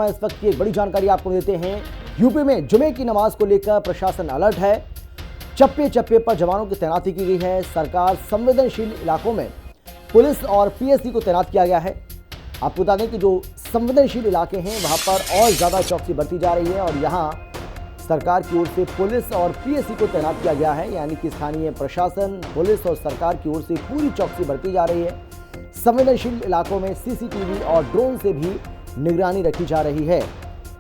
इस वक्त की एक बड़ी जानकारी आपको देते हैं। यूपी में जुमे की नमाज को लेकर प्रशासन अलर्ट है। चप्पे चप्पे पर जवानों की तैनाती की गई है। सरकार संवेदनशील इलाकों में पुलिस और पीएससी को तैनात किया गया है। आपको बता दें कि जो संवेदनशील इलाके हैं वहां पर और ज्यादा चौकसी बरती जा रही है और यहां सरकार की ओर से पुलिस और पीएससी को तैनात किया गया है, यानी कि स्थानीय प्रशासन, पुलिस और सरकार की ओर से पूरी चौकसी बरती जा रही है। संवेदनशील इलाकों में सीसीटीवी और ड्रोन से भी निगरानी रखी जा रही है,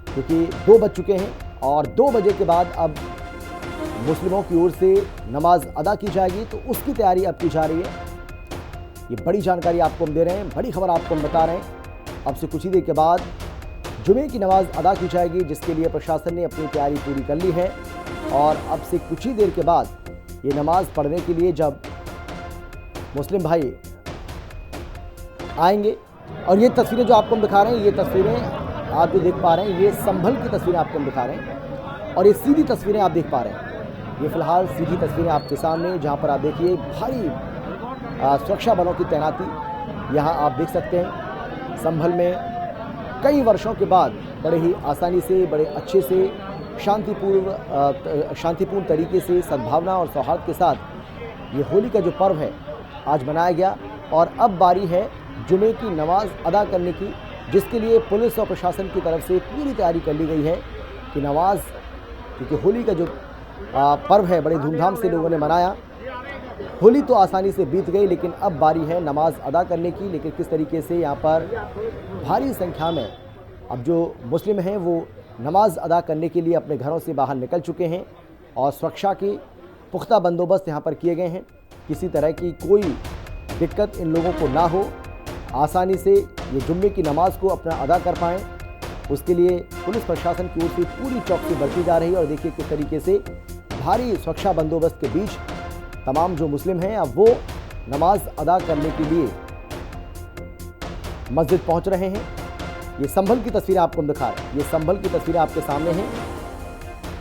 क्योंकि 2 बज चुके हैं और 2 बजे के बाद अब मुस्लिमों की ओर से नमाज अदा की जाएगी, तो उसकी तैयारी अब की जा रही है। ये बड़ी जानकारी आपको हम दे रहे हैं, बड़ी खबर आपको हम बता रहे हैं। अब से कुछ ही देर के बाद जुमे की नमाज अदा की जाएगी, जिसके लिए प्रशासन ने अपनी तैयारी पूरी कर ली है। और अब से कुछ ही देर के बाद ये नमाज पढ़ने के लिए जब मुस्लिम भाई आएंगे, और ये तस्वीरें जो आपको हम दिखा रहे हैं, ये तस्वीरें आप जो देख पा रहे हैं, ये संभल की तस्वीरें आपको हम दिखा रहे हैं और ये सीधी तस्वीरें आप देख पा रहे हैं। ये फिलहाल सीधी तस्वीरें आपके सामने, जहां पर आप देखिए भारी सुरक्षा बलों की तैनाती यहां आप देख सकते हैं। संभल में कई वर्षों के बाद बड़े ही आसानी से, बड़े अच्छे से, शांतिपूर्ण तरीके से, सद्भावना और सौहार्द के साथ ये होली का जो पर्व है आज मनाया गया। और अब बारी है जुमे की नमाज अदा करने की, जिसके लिए पुलिस और प्रशासन की तरफ से पूरी तैयारी कर ली गई है कि नमाज, क्योंकि होली का जो पर्व है बड़े धूमधाम से लोगों ने मनाया। होली तो आसानी से बीत गई, लेकिन अब बारी है नमाज अदा करने की। लेकिन किस तरीके से यहाँ पर भारी संख्या में अब जो मुस्लिम हैं वो नमाज अदा करने के लिए अपने घरों से बाहर निकल चुके हैं और सुरक्षा के पुख्ता बंदोबस्त यहाँ पर किए गए हैं। किसी तरह की कोई दिक्कत इन लोगों को ना हो, आसानी से ये जुम्मे की नमाज को अपना अदा कर पाएँ, उसके लिए पुलिस प्रशासन की ओर से पूरी चौकसी बरती जा रही है। और देखिए किस तरीके से भारी सुरक्षा बंदोबस्त के बीच तमाम जो मुस्लिम हैं अब वो नमाज अदा करने के लिए मस्जिद पहुंच रहे हैं। ये संभल की तस्वीरें आपको हम दिखा रहे हैं, ये संभल की तस्वीरें आपके सामने हैं।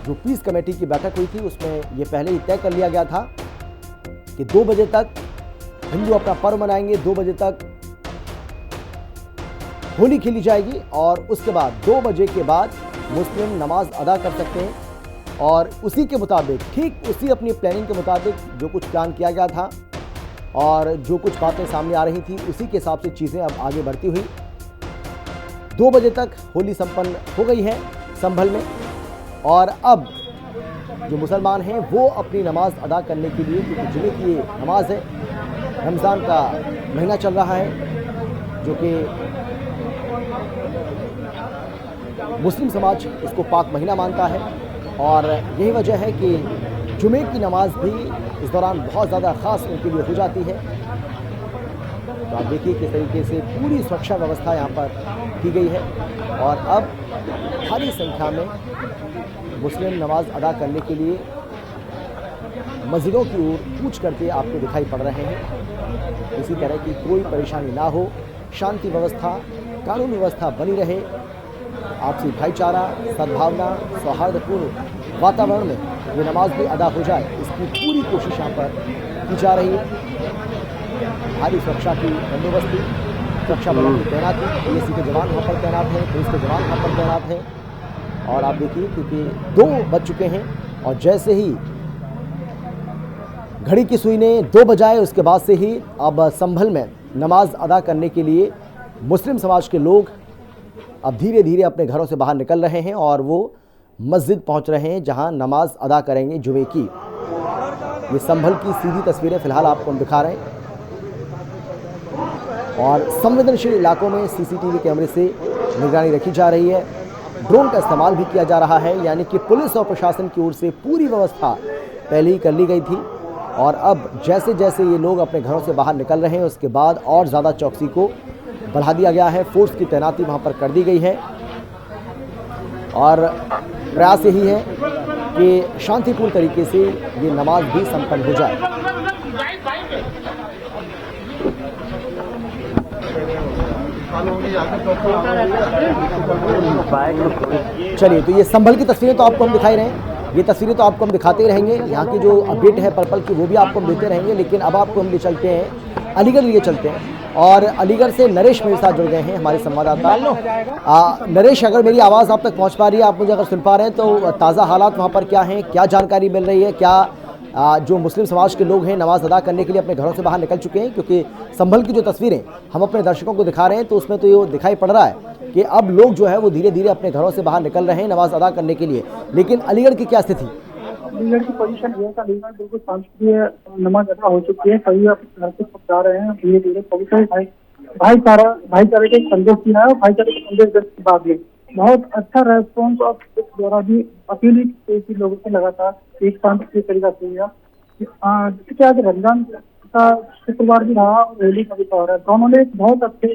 जो पीस कमेटी की बैठक हुई थी उसमें ये पहले ही तय कर लिया गया था कि 2 बजे तक हिंदू अपना पर्व मनाएंगे, 2 बजे तक होली खेली जाएगी और उसके बाद 2 बजे के बाद मुस्लिम नमाज अदा कर सकते हैं। और उसी के मुताबिक, ठीक उसी अपनी प्लानिंग के मुताबिक जो कुछ प्लान किया गया था और जो कुछ बातें सामने आ रही थी, उसी के हिसाब से चीज़ें अब आगे बढ़ती हुई 2 बजे तक होली संपन्न हो गई है संभल में। और अब जो मुसलमान हैं वो अपनी नमाज अदा करने के लिए, क्योंकि जुमे की ये नमाज है, रमज़ान का महीना चल रहा है, जो कि मुस्लिम समाज इसको पाक महीना मानता है और यही वजह है कि जुमे की नमाज भी इस दौरान बहुत ज़्यादा ख़ास उनके लिए हो जाती है। तो आप देखिए किस तरीके से पूरी सुरक्षा व्यवस्था यहाँ पर की गई है और अब भारी संख्या में मुस्लिम नमाज अदा करने के लिए मस्जिदों की ओर कूच करते आपको दिखाई पड़ रहे हैं। किसी तरह की कोई परेशानी ना हो, शांति व्यवस्था, कानून व्यवस्था बनी रहे, आपसी भाईचारा, सद्भावना, सौहार्दपूर्ण वातावरण में ये नमाज भी अदा हो जाए, इसकी पूरी कोशिश यहाँ पर की जा रही है। भारी सुरक्षा की बंदोबस्ती, सुरक्षा बलों की तैनाती, पीएससी के जवान वहाँ पर तैनात हैं, पुलिस के जवान वहाँ पर तैनात हैं। और आप देखिए क्योंकि 2 बज चुके हैं और जैसे ही घड़ी की सुई ने 2 बजाए, उसके बाद से ही अब संभल में नमाज अदा करने के लिए मुस्लिम समाज के लोग अब धीरे धीरे अपने घरों से बाहर निकल रहे हैं और वो मस्जिद पहुंच रहे हैं, जहां नमाज अदा करेंगे जुमे की। ये संभल की सीधी तस्वीरें फिलहाल आपको हम दिखा रहे हैं और संवेदनशील इलाकों में सीसीटीवी कैमरे से निगरानी रखी जा रही है। ड्रोन का इस्तेमाल भी किया जा रहा है, यानी कि पुलिस और प्रशासन की ओर से पूरी व्यवस्था पहले ही कर ली गई थी और अब जैसे जैसे ये लोग अपने घरों से बाहर निकल रहे हैं, उसके बाद और ज़्यादा चौकसी को बढ़ा दिया गया है। फोर्स की तैनाती वहाँ पर कर दी गई है और प्रयास यही है कि शांतिपूर्ण तरीके से ये नमाज भी संपन्न हो जाए। चलिए, तो ये संभल की तस्वीरें तो आपको हम दिखाई रहे हैं, ये तस्वीरें तो आपको हम दिखाते ही रहेंगे। यहाँ की जो अपडेट है पर्पल की वो भी आपको हम देते रहेंगे, लेकिन अब आपको हम ले चलते हैं अलीगढ़ लिए चलते हैं और अलीगढ़ से नरेश मेरे साथ जुड़ गए हैं, हमारे संवाददाता। नरेश, अगर मेरी आवाज़ आप तक पहुंच पा रही है, आप मुझे अगर सुन पा रहे हैं तो ताज़ा हालात वहां पर क्या हैं, क्या जानकारी मिल रही है? क्या जो मुस्लिम समाज के लोग हैं नमाज अदा करने के लिए अपने घरों से बाहर निकल चुके हैं? क्योंकि संभल की जो तस्वीरें हम अपने दर्शकों को दिखा रहे हैं तो उसमें तो ये दिखाई पड़ रहा है कि अब लोग जो है वो धीरे धीरे अपने घरों से बाहर निकल रहे हैं नमाज अदा करने के लिए। लेकिन अलीगढ़ की क्या स्थिति? अलीगढ़ की पोजीशन ये है, अलीगढ़ बिल्कुल शांतिप्रिय नमाज अदा हो चुकी है। सभी अपने घर से पहुंचा रहे हैं धीरे धीरे। पवित्र भाईचारे के एक संदेश दिया है और भाईचारे के संदेश देने के बाद में बहुत अच्छा रेस्पॉन्स और इस द्वारा भी अपील की लोगों से लगातार एक शांतिप्रिय तरीका से हुआ। जैसे कि आज रमजान का शुक्रवार भी रहा और रैली का भी दौर है, दोनों ने एक बहुत अच्छे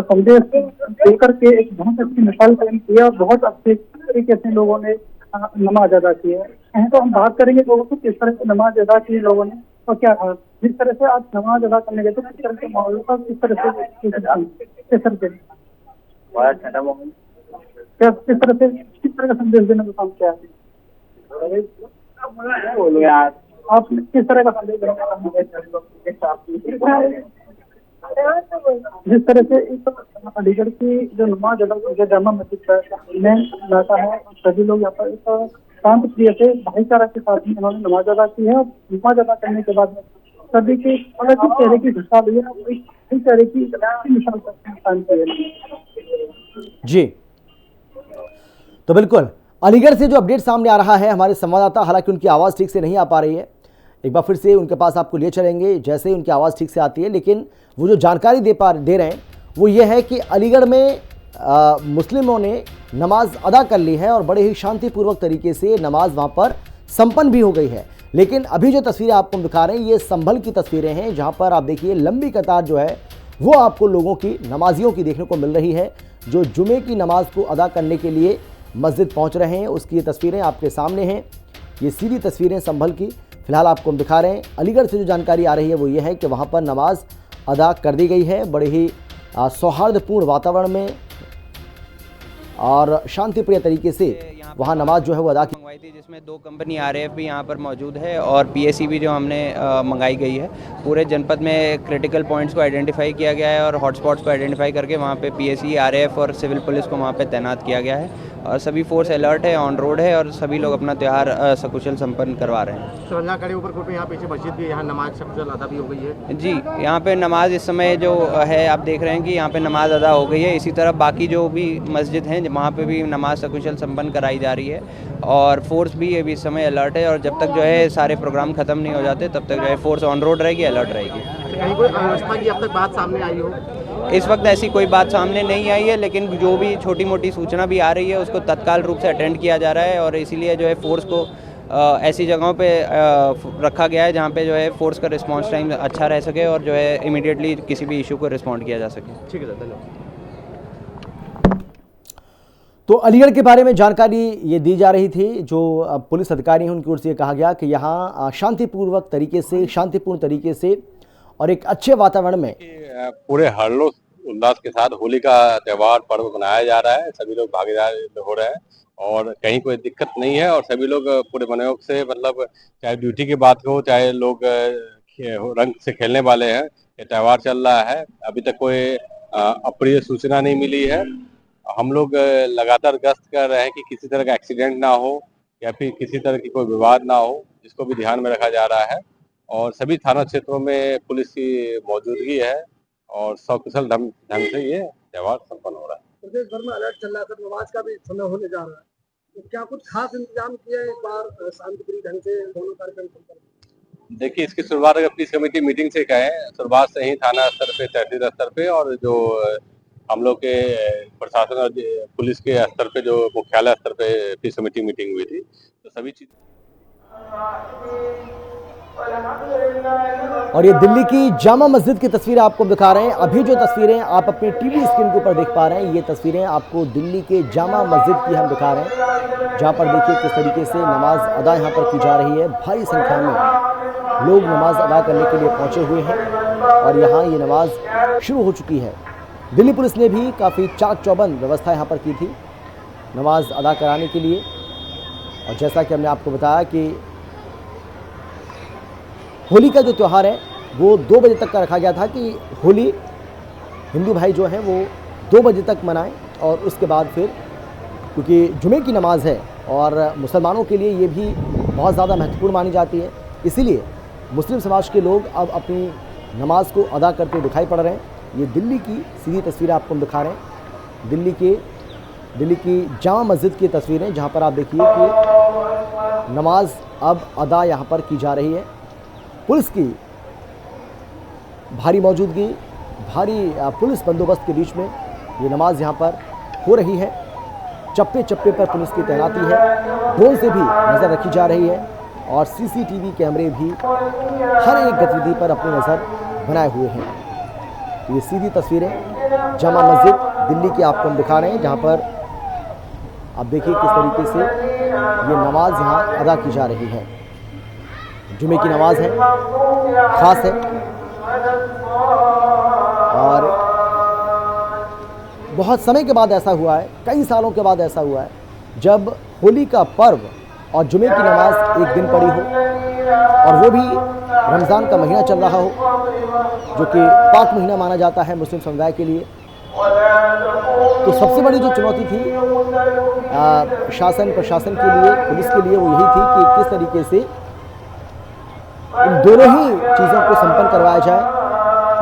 संदेश देकर के एक बहुत अच्छी मिसाल कायम की है और बहुत अच्छे तरीके से लोगों ने नमाज अदा की है। तो हम बात करेंगे लोगों को किस तरह से नमाज अदा की लोगों ने और क्या जिस तरह से आज नमाज अदा करने गए तो किस तरह के माहौल का किस तरह का संदेश देने का काम किया आप किस तरह का संदेश देने का काम जिस तरह से इस अलीगढ़ की जो नमाज अदा जामा मस्जिद में लाता है सभी लोग यहाँ पर शांत प्रिय से भाईचारा के साथ ही उन्होंने नमाज अदा की है और नमाज अदा करने के बाद सभी के अलग चेहरे की हिसाब हुई है, चेहरे की निशान जी। तो बिल्कुल अलीगढ़ से जो अपडेट सामने आ रहा है हमारे संवाददाता, हालांकि उनकी आवाज़ ठीक से नहीं आ पा रही है, एक बार फिर से उनके पास आपको लिए चलेंगे जैसे ही उनकी आवाज़ ठीक से आती है। लेकिन वो जो जानकारी दे रहे हैं वो ये है कि अलीगढ़ में मुस्लिमों ने नमाज अदा कर ली है और बड़े ही शांतिपूर्वक तरीके से नमाज वहाँ पर संपन्न भी हो गई है। लेकिन अभी जो तस्वीरें आपको हम दिखा रहे हैं ये संभल की तस्वीरें हैं, जहाँ पर आप देखिए लंबी कतार जो है वो आपको लोगों की, नमाजियों की देखने को मिल रही है जो जुमे की नमाज को अदा करने के लिए मस्जिद पहुँच रहे हैं। उसकी ये तस्वीरें आपके सामने हैं, ये सीधी तस्वीरें संभल की फिलहाल आपको हम दिखा रहे हैं। अलीगढ़ से जो जानकारी आ रही है वो ये है कि वहाँ पर नमाज अदा कर दी गई है बड़े ही सौहार्दपूर्ण वातावरण में और शांतिप्रिय तरीके से वहाँ नमाज जो है वो अदा की मंगवाई थी, जिसमें 2 कंपनी आरएएफ भी यहाँ पर मौजूद है और पीएसी भी जो हमने मंगाई गई है। पूरे जनपद में क्रिटिकल पॉइंट्स को आइडेंटिफाई किया गया है और हॉटस्पॉट्स को आइडेंटिफाई करके वहाँ पे पीएसी, आरएएफ और सिविल पुलिस को वहाँ पे तैनात किया गया है और सभी फोर्स अलर्ट है, ऑन रोड है और सभी लोग अपना त्यौहार सकुशल संपन्न करवा रहे हैं। खड़े ऊपर यहाँ पीछे मस्जिद भी, यहाँ नमाज सकुशल अदा भी हो गई है जी। यहाँ पे नमाज इस समय जो है आप देख रहे हैं कि यहाँ पे नमाज अदा हो गई है। इसी तरह बाकी जो भी मस्जिद हैं वहाँ पे भी नमाज सकुशल संपन्न कराई जा रही है और फोर्स भी अभी इस समय अलर्ट है और जब तक जो है सारे प्रोग्राम खत्म नहीं हो जाते तब तक जो है फोर्स ऑन रोड रहेगी, अलर्ट रहेगी। कहीं कोई अव्यवस्था की अब तक बात सामने आई हो? इस वक्त ऐसी कोई बात सामने नहीं आई है, लेकिन जो भी छोटी मोटी सूचना भी आ रही है उसको तत्काल रूप से अटेंड किया जा रहा है और इसीलिए जो है फोर्स को ऐसी जगहों पे रखा गया है जहाँ पे जो है फोर्स का रिस्पांस टाइम अच्छा रह सके और जो है इमीडिएटली किसी भी इशू को रिस्पॉन्ड किया जा सके। ठीक है सर, धन्यवाद। तो अलीगढ़ के बारे में जानकारी ये दी जा रही थी, जो पुलिस अधिकारी हैं उनकी ओर से ये कहा गया कि यहाँ शांतिपूर्वक तरीके से, शांतिपूर्ण तरीके से और एक अच्छे वातावरण में पूरे हर्षोल्लास उल्लास के साथ होली का त्यौहार पर्व मनाया जा रहा है। सभी लोग भागीदार हो रहे हैं और कहीं कोई दिक्कत नहीं है और सभी लोग पूरे मनोयोग से, मतलब चाहे ड्यूटी की बात हो चाहे लोग रंग से खेलने वाले हैं, ये त्यौहार चल रहा है। अभी तक कोई अप्रिय सूचना नहीं मिली है। हम लोग लगातार गश्त कर रहे हैं कि किसी तरह का एक्सीडेंट ना हो या फिर किसी तरह की कोई विवाद ना हो, जिसको भी ध्यान में रखा जा रहा है और सभी थाना क्षेत्रों में पुलिस की मौजूदगी है और सकुशल ढंग से ये त्यौहार संपन्न हो रहा है। प्रदेश भर में अलर्ट चल रहा है, नमाज का भी समय होने जा रहा है, तो क्या कुछ खास इंतजाम किया है इस बार शांतिप्रिय ढंग से दोनों कार्यक्रम संपन्न? देखिए, इसकी शुरुआत अगर पीस कमेटी मीटिंग से कहें, शुरुआत से ही थाना स्तर पे, तहसील स्तर पे और जो हम लोग के प्रशासन और पुलिस के स्तर पे जो मुख्यालय स्तर पे पीस कमेटी मीटिंग हुई थी, तो सभी चीज। और ये दिल्ली की जामा मस्जिद की तस्वीरें आपको दिखा रहे हैं। अभी जो तस्वीरें आप अपनी टीवी स्क्रीन के ऊपर देख पा रहे हैं, ये तस्वीरें आपको दिल्ली के जामा मस्जिद की हम दिखा रहे हैं, जहां पर देखिए किस तरीके से नमाज अदा यहां पर की जा रही है। भारी संख्या में लोग नमाज अदा करने के लिए पहुंचे हुए हैं और यहाँ ये नमाज शुरू हो चुकी है। दिल्ली पुलिस ने भी काफ़ी चाक चौबंद व्यवस्था यहाँ पर की थी नमाज अदा कराने के लिए। और जैसा कि हमने आपको बताया कि होली का जो त्यौहार है वो 2 बजे तक का रखा गया था कि होली हिंदू भाई जो हैं वो 2 बजे तक मनाएं और उसके बाद फिर, क्योंकि जुमे की नमाज़ है और मुसलमानों के लिए ये भी बहुत ज़्यादा महत्वपूर्ण मानी जाती है, इसीलिए मुस्लिम समाज के लोग अब अपनी नमाज को अदा करते दिखाई पड़ रहे हैं। ये दिल्ली की सीधी तस्वीरें आपको हम दिखा रहे हैं, दिल्ली की जामा मस्जिद की तस्वीरें, जहाँ पर आप देखिए कि नमाज अब अदा यहाँ पर की जा रही है। पुलिस की भारी मौजूदगी, भारी पुलिस बंदोबस्त के बीच में ये नमाज यहाँ पर हो रही है। चप्पे चप्पे पर पुलिस की तैनाती है, ड्रोन से भी नज़र रखी जा रही है और सीसीटीवी कैमरे भी हर एक गतिविधि पर अपनी नज़र बनाए हुए हैं। तो ये सीधी तस्वीरें जामा मस्जिद दिल्ली की आपको हम दिखा रहे हैं, जहाँ पर आप देखिए किस तरीके से ये नमाज यहाँ अदा की जा रही है। जुमे की नमाज है, ख़ास है और बहुत समय के बाद ऐसा हुआ है, कई सालों के बाद ऐसा हुआ है, जब होली का पर्व और जुमे की नमाज एक दिन पड़ी हो और वो भी रमज़ान का महीना चल रहा हो, जो कि पाक महीना माना जाता है मुस्लिम समुदाय के लिए। तो सबसे बड़ी जो चुनौती थी शासन प्रशासन के लिए, पुलिस के लिए, वो यही थी कि किस तरीके से इन दोनों ही चीज़ों को संपन्न करवाया जाए।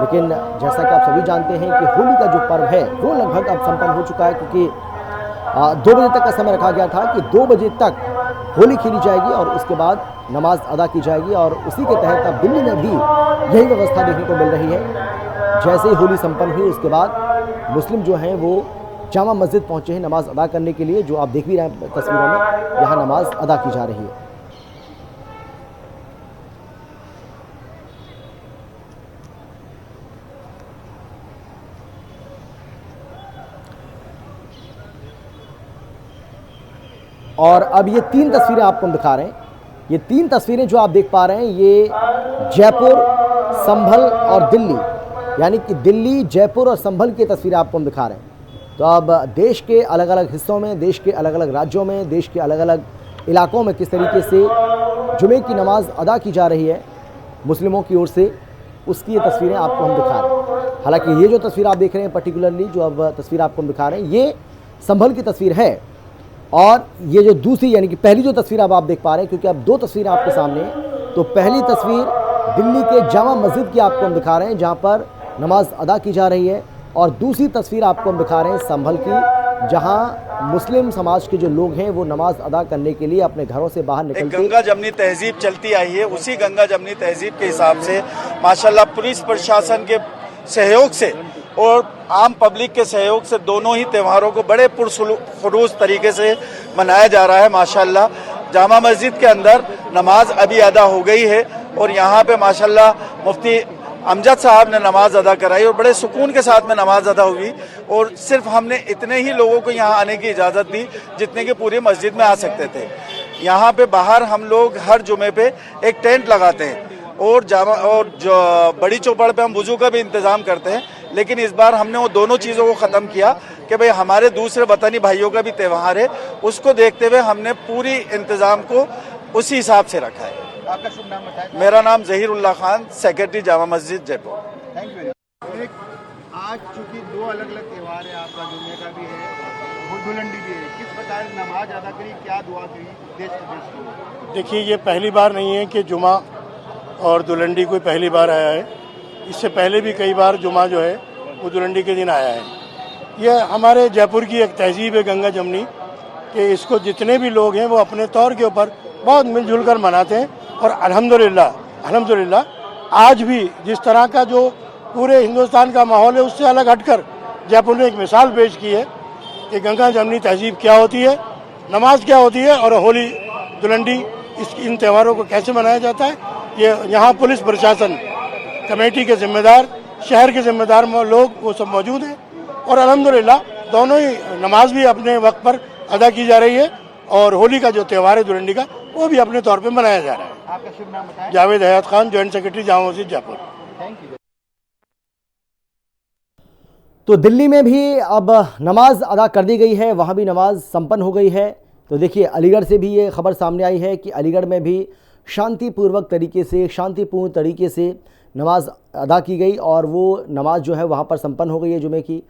लेकिन जैसा कि आप सभी जानते हैं कि होली का जो पर्व है वो लगभग अब संपन्न हो चुका है, क्योंकि 2 बजे तक का समय रखा गया था कि 2 बजे तक होली खेली जाएगी और उसके बाद नमाज अदा की जाएगी। और उसी के तहत अब दिल्ली में भी यही व्यवस्था देखने को मिल रही है। जैसे ही होली संपन्न हुई उसके बाद मुस्लिम जो हैं वो जामा मस्जिद पहुँचे हैं नमाज अदा करने के लिए, जो आप देख भी रहे हैं तस्वीरों में, यहाँ नमाज अदा की जा रही है। और अब ये 3 तस्वीरें आपको हम दिखा रहे हैं। ये 3 तस्वीरें जो आप देख पा रहे हैं, ये जयपुर, संभल और दिल्ली, यानी कि दिल्ली, जयपुर और संभल की तस्वीरें आपको हम दिखा रहे हैं। तो अब देश के अलग अलग हिस्सों में, देश के अलग अलग राज्यों में, देश के अलग अलग इलाकों में किस तरीके से जुमे की नमाज अदा की जा रही है मुस्लिमों की ओर से, उसकी ये तस्वीरें आपको हम दिखा रहे हैं। हालांकि ये जो तस्वीर आप देख रहे हैं, पर्टिकुलरली जो अब तस्वीर आपको हम दिखा रहे हैं, ये संभल की तस्वीर है। और ये जो दूसरी, यानी कि पहली जो तस्वीर अब आप देख पा रहे हैं, क्योंकि अब 2 तस्वीरें आपके सामने हैं, तो पहली तस्वीर दिल्ली के जामा मस्जिद की आपको हम दिखा रहे हैं, जहाँ पर नमाज अदा की जा रही है। और दूसरी तस्वीर आपको हम दिखा रहे हैं संभल की, जहाँ मुस्लिम समाज के जो लोग हैं वो नमाज अदा करने के लिए अपने घरों से बाहर निकलते। गंगा जमनी तहजीब चलती आई है, उसी गंगा जमनी तहजीब के हिसाब से माशाल्लाह पुलिस प्रशासन के सहयोग से और आम पब्लिक के सहयोग से दोनों ही त्योहारों को बड़े पुरखुरूज तरीके से मनाया जा रहा है। माशाल्लाह जामा मस्जिद के अंदर नमाज अभी अदा हो गई है और यहाँ पे माशाल्लाह मुफ्ती अमजद साहब ने नमाज अदा कराई और बड़े सुकून के साथ में नमाज अदा हुई। और सिर्फ हमने इतने ही लोगों को यहाँ आने की इजाज़त दी जितने कि पूरी मस्जिद में आ सकते थे। यहाँ पे बाहर हम लोग हर जुमे पे एक टेंट लगाते हैं और जो बड़ी चौपड़ पे हम वुजू का भी इंतज़ाम करते हैं। लेकिन इस बार हमने वो दोनों चीज़ों को ख़त्म किया कि भाई हमारे दूसरे वतनी भाइयों का भी त्यौहार है, उसको देखते हुए हमने पूरी इंतज़ाम को उसी हिसाब से रखा है। आपका शुभ नाम बताएं। मेरा नाम ज़हीरुल्लाह Khan, secretary Jama Masjid Jaipur. Thank you. आज चूंकि 2 अलग अलग त्यौहार है, आपका जुमे का भी है और धुलंडी भी है, किस प्रकार नमाज अदा करी, क्या दुआ करी देश प्रदेश को? देखिए, ये पहली बार नहीं है कि जुमा और दुलंडी कोई पहली बार आया है। इससे पहले भी कई बार जुमा जो है वो दुलंडी के दिन आया है। यह हमारे जयपुर की एक तहजीब है गंगा जमनी, कि इसको जितने भी लोग हैं वो अपने तौर के ऊपर बहुत मिलजुल कर मनाते हैं। और अल्हम्दुलिल्लाह आज भी जिस तरह का जो पूरे हिंदुस्तान का माहौल है उससे अलग हटकर जयपुर ने एक मिसाल पेश की है कि गंगा जमनी तहजीब क्या होती है, नमाज क्या होती है और होली दुलंडी इन त्योहारों को कैसे मनाया जाता है। ये यहाँ पुलिस प्रशासन, कमेटी के जिम्मेदार, शहर के जिम्मेदार लोग वो सब मौजूद हैं और अल्हम्दुलिल्लाह दोनों ही नमाज भी अपने वक्त पर अदा की जा रही है और होली का जो त्यौहार है दुलंडी का वो भी अपने तौर पे मनाया जा रहा है। आपका शुभ नाम बताएं। जावेद हयात Khan, joint secretary Jama Masjid Jaipur. Thank you. तो दिल्ली में भी अब नमाज अदा कर दी गई है, वहाँ भी नमाज संपन्न हो गई है। तो देखिए, अलीगढ़ से भी ये खबर सामने आई है कि अलीगढ़ में भी शांतिपूर्ण तरीके से नमाज अदा की गई और वो नमाज जो है वहाँ पर संपन्न हो गई है जुमे की।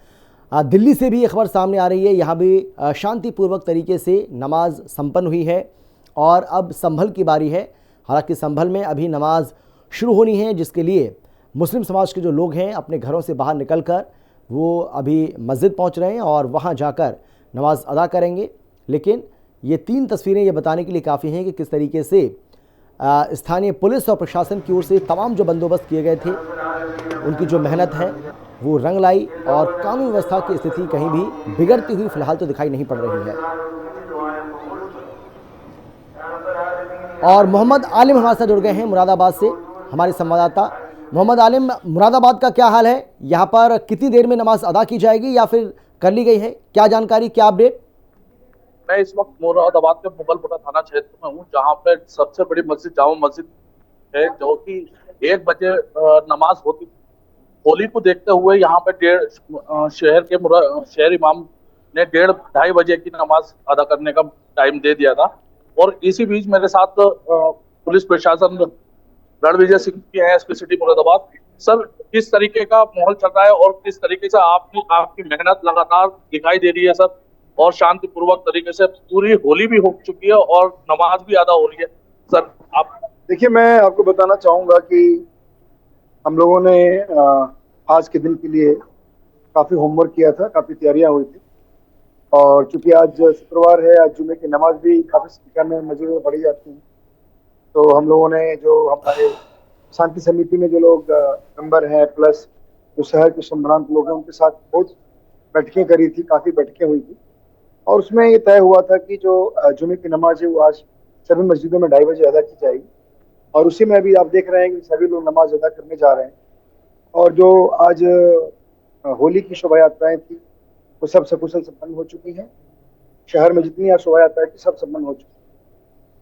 दिल्ली से भी ये खबर सामने आ रही है, यहाँ भी शांतिपूर्वक तरीके से नमाज संपन्न हुई है और अब संभल की बारी है। हालांकि संभल में अभी नमाज शुरू होनी है, जिसके लिए मुस्लिम समाज के जो लोग हैं अपने घरों से बाहर निकलकर वो अभी मस्जिद पहुंच रहे हैं और वहां जाकर नमाज अदा करेंगे। लेकिन ये 3 तस्वीरें ये बताने के लिए काफ़ी हैं कि किस तरीके से स्थानीय पुलिस और प्रशासन की ओर से तमाम जो बंदोबस्त किए गए थे, उनकी जो मेहनत है वो रंग लाई और कानून व्यवस्था की स्थिति कहीं भी बिगड़ती हुई फिलहाल तो दिखाई नहीं पड़ रही है। और मोहम्मद आलिम हमारे साथ जुड़ गए हैं मुरादाबाद से, हमारे संवाददाता। मोहम्मद आलिम, मुरादाबाद का क्या हाल है? यहाँ पर कितनी देर में नमाज अदा की जाएगी या फिर कर ली गई है? क्या जानकारी, क्या अपडेट? मैं इस वक्त मुरादाबाद के मुगलपुरा थाना क्षेत्र में हूँ, जहाँ पे सबसे बड़ी मस्जिद जामा मस्जिद है, जो कि 1 बजे नमाज होती। होली को देखते हुए यहाँ पे शहर इमाम ने 1:30 बजे की नमाज अदा करने का टाइम दे दिया था। और इसी बीच मेरे साथ पुलिस प्रशासन रणविजय सिंह की है, एसपी सिटी मुरादाबाद। सर, किस तरीके का माहौल चल रहा है और किस तरीके से आपकी मेहनत लगातार दिखाई दे रही है सर, और शांतिपूर्वक तरीके से पूरी होली भी हो चुकी है और नमाज भी अदा हो रही है सर? आप देखिए, मैं आपको बताना चाहूंगा कि हम लोगों ने आज के दिन के लिए काफी होमवर्क किया था, काफी तैयारियां हुई थी। और चूंकि आज शुक्रवार है, आज जुमे की नमाज भी काफी संख्या में मस्जिदों में पढ़ी जाती है, तो हम लोगों ने जो हमारे शांति समिति में जो लोग मेंबर हैं प्लस जो शहर के संभ्रांत लोग हैं, उनके साथ बहुत बैठकें करी थी, काफी बैठकें हुई थी। और उसमें ये तय हुआ था कि जो जुमे की नमाज है वो आज सभी मस्जिदों में 2:30 बजे अदा की जाएगी। और उसी में अभी आप देख रहे हैं कि सभी लोग नमाज अदा करने जा रहे हैं। और जो आज होली की शोभा यात्राएं थी वो सब सकुशल संपन्न हो चुकी हैं। शहर में जितनी आज शोभा यात्राएं थी सब संपन्न हो चुकी हैं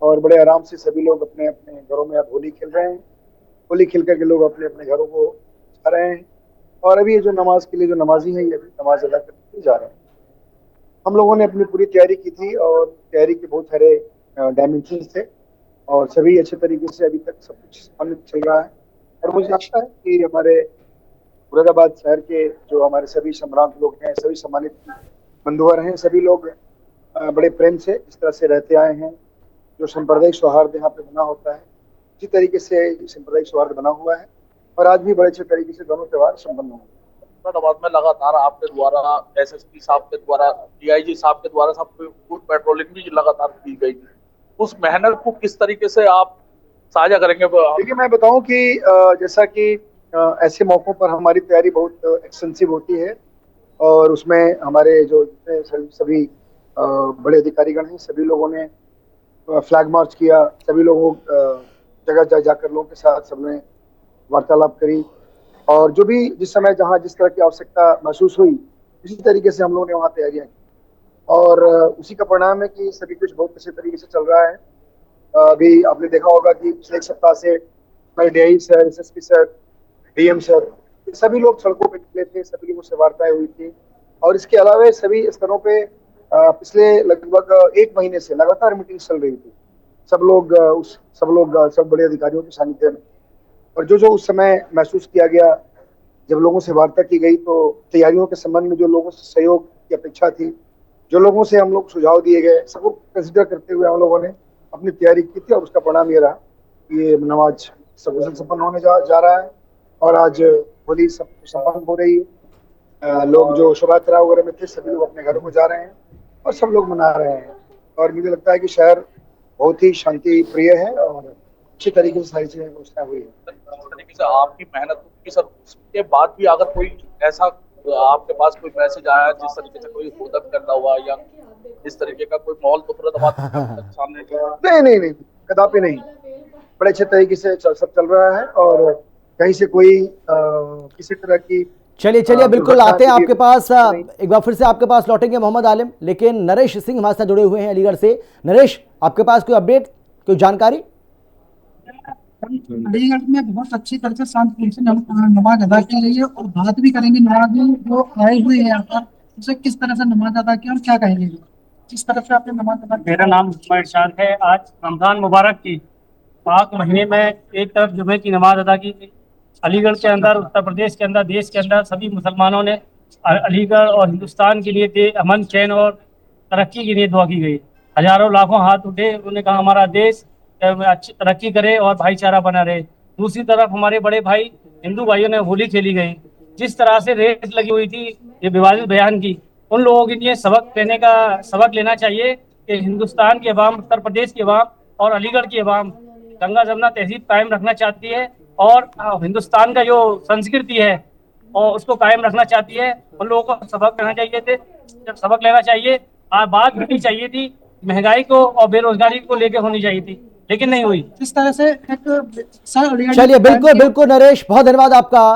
और बड़े आराम से सभी लोग अपने अपने घरों में अब होली खेल रहे हैं। होली खेल करके लोग अपने अपने घरों को जा रहे हैं और अभी ये जो नमाज के लिए जो नमाजी हैं ये अभी नमाज अदा करके जा रहे हैं। हम लोगों ने अपनी पूरी तैयारी की थी और तैयारी के बहुत सारे डायमेंशन थे और सभी अच्छे तरीके से अभी तक सब कुछ संपन्न चल रहा है। और मुझे लगता है कि हमारे मुरादाबाद शहर के जो हमारे सभी सम्रांत लोग हैं, सभी सम्मानित बंधुवर हैं, सभी लोग बड़े प्रेम से इस तरह से रहते आए हैं। जो सांप्रदायिक सौहार्द यहाँ पे बना होता है, इसी तरीके से सांप्रदायिक सौहार्द बना हुआ है और आज भी बड़े अच्छे तरीके से दोनों त्यौहार संपन्न हुए। मुरादाबाद में लगातार आपके द्वारा, एसएसपी साहब के द्वारा, डीआईजी साहब के द्वारा सब फुट पेट्रोलिंग भी लगातार की गई थी। उस मेहनत को किस तरीके से आप साझा करेंगे? देखिए, मैं बताऊं कि जैसा कि ऐसे मौकों पर हमारी तैयारी बहुत एक्सटेंसिव होती है और उसमें हमारे जो सभी बड़े अधिकारीगण हैं, सभी लोगों ने फ्लैग मार्च किया, सभी लोगों जगह जाकर लोगों के साथ सबने वार्तालाप करी और जो भी जिस समय जहाँ जिस तरह की आवश्यकता महसूस हुई इसी तरीके से हम लोगों ने वहाँ तैयारियां की और उसी का परिणाम है कि सभी कुछ बहुत अच्छे तरीके से चल रहा है। अभी आपने देखा होगा कि पिछले 1 सप्ताह से हमारे DI sir, SSP sir, DM sir, सभी लोग सड़कों पे निकले थे, सभी लोगों से वार्ताएं हुई थी और इसके अलावा सभी स्तरों पे पिछले लगभग 1 महीने से लगातार मीटिंग चल रही थी। सब बड़े अधिकारियों के सानिध्य में और जो उस समय महसूस किया गया, जब लोगों से वार्ता की गई तो तैयारियों के संबंध में जो लोगों से सहयोग की अपेक्षा थी, जो लोगों से हम लोग सुझाव दिए गए, सबको कंसिडर करते हुए हम लोगों ने अपनी तैयारी की थी और उसका परिणाम ये रहा कि ये नमाज सकुशल संपन्न होने जा रहा है और आज होली संपन्न हो रही है। लोग जो शोभा यात्रा वगैरह में थे सभी लोग अपने घरों को जा रहे हैं और सब लोग मना रहे हैं और मुझे लगता है कि शहर बहुत ही शांति प्रिय है और अच्छी तरीके से सारी चीजें व्यवस्था हुई है। इस तरीके से आपकी मेहनत की सर, उसके बाद भी अगर कोई ऐसा आपके पास कोई मैसेज आया जिस तरीके से कोई हुदक करना हुआ या इस तरीके का कोई माहौल तो मुरादाबाद सामने नहीं, कदापि नहीं, बड़े अच्छे तरीके से सब चल रहा है और कहीं से कोई किसी तरह की चलिए बिल्कुल आते हैं आपके पास, एक बार फिर से आपके पास लौटेंगे मोहम्मद आलिम, लेकिन नरेश सिंह हमारे साथ जुड़े हुए हैं अलीगढ़ से। नरेश, आपके पास कोई अपडेट, कोई जानकारी? अलीगढ़ में बहुत अच्छी तरह से शांति से नमाज अदा की रही है और बात भी करेंगे नमाज जो आए हुए हैं यहाँ पर, उसे किस तरह से नमाज अदा की और क्या कहेंगे किस तरह से आपने नमाज अदा? मेरा नाम इरशाद है। आज रमजान मुबारक की पाक महीने में एक तरफ जुमे की नमाज अदा की गई, अलीगढ़ के अंदर, उत्तर प्रदेश के अंदर, देश के अंदर सभी मुसलमानों ने अलीगढ़ और हिंदुस्तान के लिए अमन चैन और तरक्की के लिए दुआ की गई। हजारों लाखों हाथ उठे, उन्होंने कहा हमारा देश अच्छी तरक्की करे और भाईचारा बना रहे। दूसरी तरफ हमारे बड़े भाई हिंदू भाइयों ने होली खेली गई। जिस तरह से रेस लगी हुई थी ये विवादित बयान की, उन लोगों के लिए सबक लेना चाहिए कि हिंदुस्तान के अवाम, उत्तर प्रदेश के अवाम और अलीगढ़ की अवाम गंगा जमुना तहजीब कायम रखना चाहती है और हिंदुस्तान का जो संस्कृति है और उसको कायम रखना चाहती है। उन लोगों को सबक लेना चाहिए। बात होनी चाहिए थी महंगाई को और बेरोजगारी को लेकर होनी चाहिए थी, लेकिन नहीं हुई। इस तरह से एक चलिए, बिल्कुल बिल्कुल नरेश, बहुत धन्यवाद आपका।